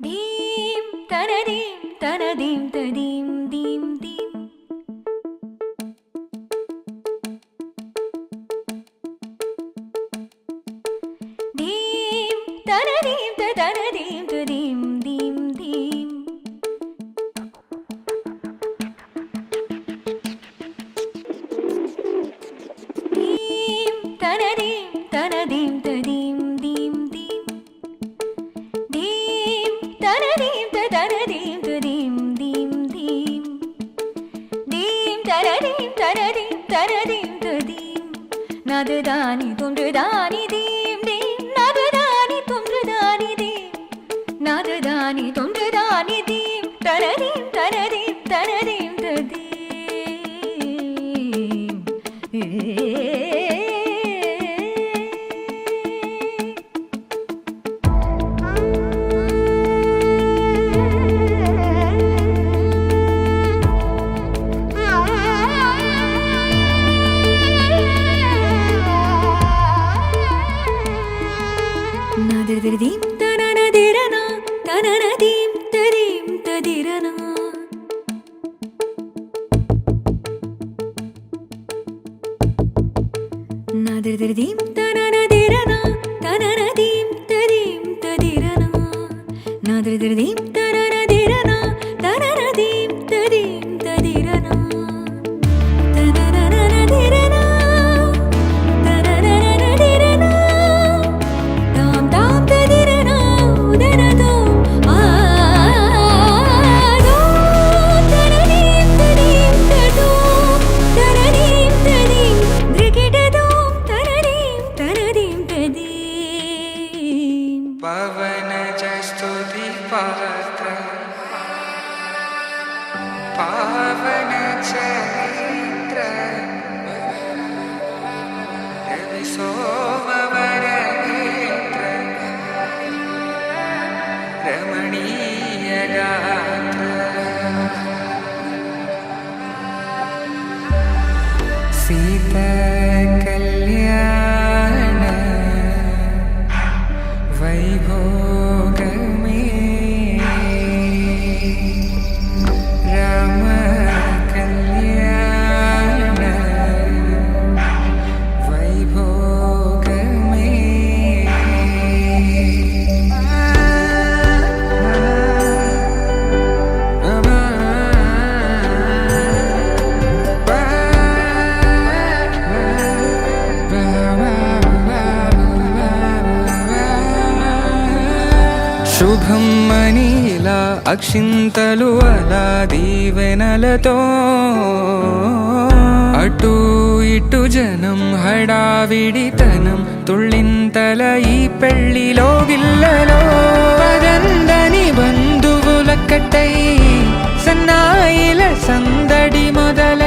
Dim tanadim tanadim tadim dim dim. Dim tanadim tanadim tadim dim dim. Dim tanadim tanadim tadim dim dim. Dim tanadim tanadim tadim dim dim. Dim tanadim tanadim tanadim tadim. Nadadani tundradani dim dim. Nadadani tundradani dim. Nadadani tundradani dim. Tanadim tanadim tanadim tadim. Nadadadim tananadirana tananadim tadim tadirana. Nadadadim tananadirana tananadim tadim tadirana. Nadadadim tananadirana tananadim tadim tadirana. Tananadirana tananadirana. Dam dam tadirana udanadam aadam tanadim tadim tadum tanadim tadim drikitadum tanadim tanadim tadim. Pavana jastuti pavatra Pavana charitra Ravi soma varanetra Ramaniya gatra Sita kalyana Vaibhogame Rama Kalyana Vaibhogame శుభం Manila అక్షింతలు అలా దీవెనలతో అటు ఇటు జనం హడావిడితనం తుళ్ళింతల ఈ పెళ్లిలో గిల్లలో పదందని బంధువుల కట్టై సన్నాయిల సందడి మొదల